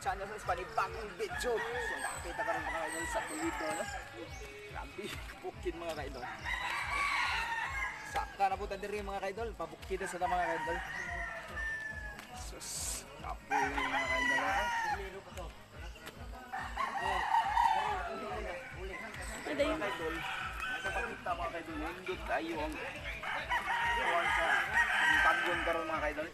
channel sa panibagong video. So nakakita ka rin mga kaidol sa Toledo, no? Grabe, bukid mga kaidol. Saka na po diri mga kaidol, pabukid sa mga kaidol. Sus, kapoy mga kaidol. Mga kaidol, nakapakita mga kaidol, nindot kayo ang kuwan sa pagyon karon mga kaidol.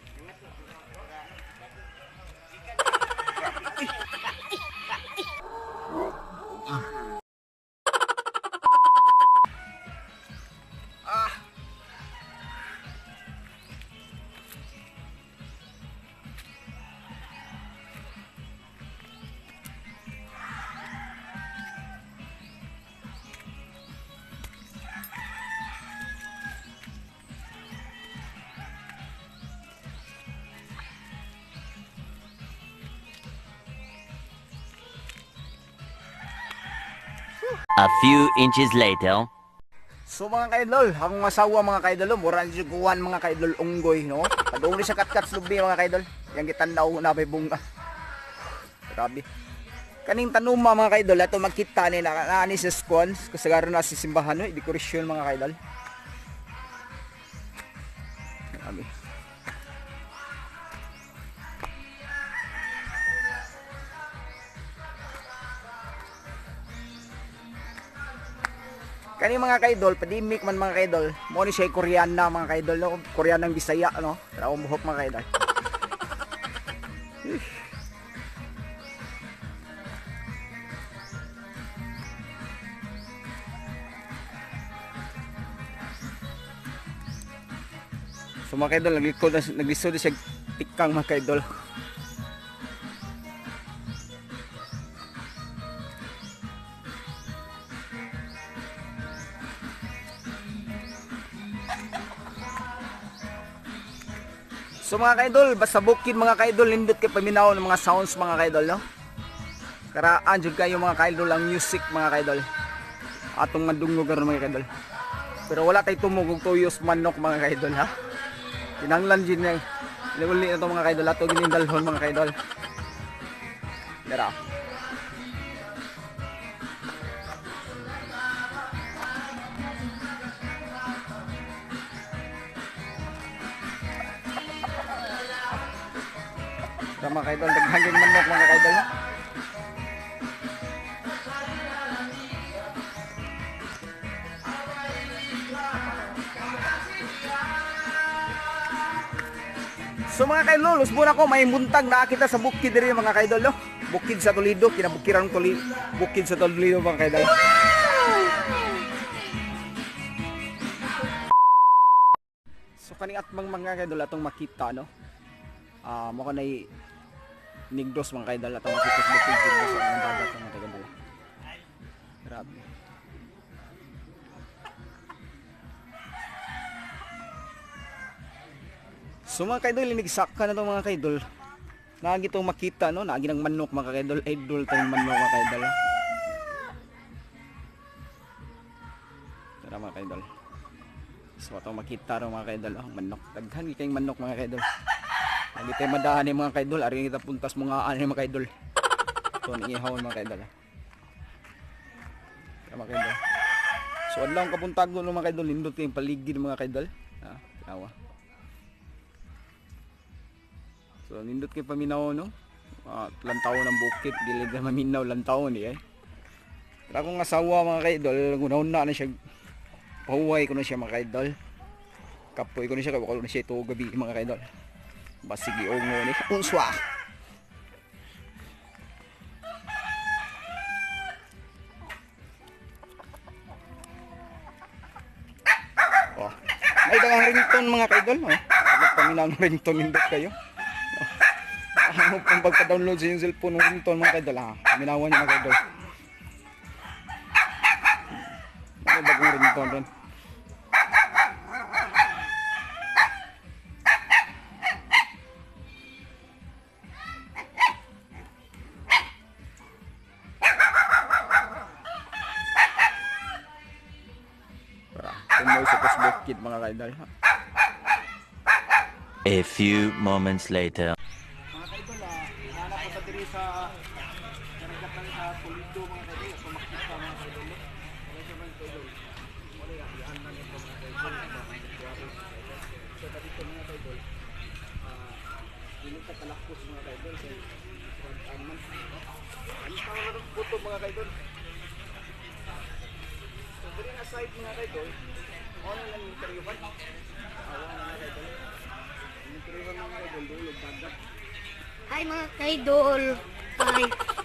A few inches later. So mga kaidol, akong asawa mga kaidol, mura ni juguan mga kaidol unggoy, no? Padung sa katkat lubi mga kaidol. Yang gitandaw na may bunga. Grabe. Kaning tanuma mga kaidol, ato makita ni naani sa squans, kasagaran na sa simbahan, no? Dekorasyon mga kaidol. Grabe. Kani mga kaidol, padimik man mga kaidol, mo ni siya Koreana mga kaidol, no? Koreanang Bisaya, no? Pero umuhok mga kaidol. So mga kaidol, naglisod na siya tikang mga kaidol. So mga kaidol, basta bukid mga kaidol, lindot kay paminaw ng mga sounds mga kaidol, no? Karaan jud kayo mga kaidol ang music mga kaidol. Atong madungog karon mga kaidol. Pero wala tay tumugog tuyos manok mga kaidol ha. Kinanglan jud na. Uli na to mga kaidol, ato ginindalhon mga kaidol. Dara. Mga kaidol, daghanging manok mga kaidol. So mga kaidol, usbon ako may muntag na kita sa bukid diri mga kaidol, no? Bukid sa Toledo, kinabukirang Toledo, bukid sa Toledo mga kaidol. So kaning atmang mga kaidol atong makita, no? Mo kanay nigdos mga kaidol at ang makikita mo tigil sa mga dagat mga kaidol. Grabe. So mga kaidol, inigsaka na to mga kaidol. Naagi itong makita, no? Naagi ng manok mga kaidol. Idol tayong manok mga kaidol. Tara mga kaidol. So itong makita rin mga kaidol. Oh, manok. Daghan kayong manok mga kaidol. Hindi tayo madahan mga kaidol, ari kita puntas mga ano mga kaidol. Ito ni ihawon mga kaidol. Mga kaidol. So adlaw ang kapuntagon ng mga kaidol, lindot yung paligid mga kaidol. Tinawa. So lindot kay paminaw, no. Lantaw ng bukid, dili na maminaw lantaw ni eh. Pero akong asawa mga kaidol, una na siya. Pahuway ko na siya mga kaidol. Kapoy ko na siya, kaya ko na siya ito gabi mga kaidol. Basigi og mo ni unswa. Oh. May dagang ringtone mga kaidol, oh. Paminaw ng ringtone nindot kayo. Ano pang pagka-download sa yung cellphone ng ringtone mga kaidol, ha. Paminawan niyo mga kaidol. May bagong ringtone doon. Bukid mga kaidol. A few moments later. Mga kaidol, hanap ko sa diri sa sa kanagat lang sa pulido mga kaidol. Sumakit sa mga kaidol. Wala siya mga kaidol. Wala yan na nito mga kaidol. So dito mga kaidol. Dili ka talakos mga kaidol. Ano pa mga puto mga kaidol. So dili na side mga kaidol. Ano lang yung karyuban? Awa mga kaidol. Yung karyuban mga kaidol. Dulog dagat. Hi mga kaidol. Hi.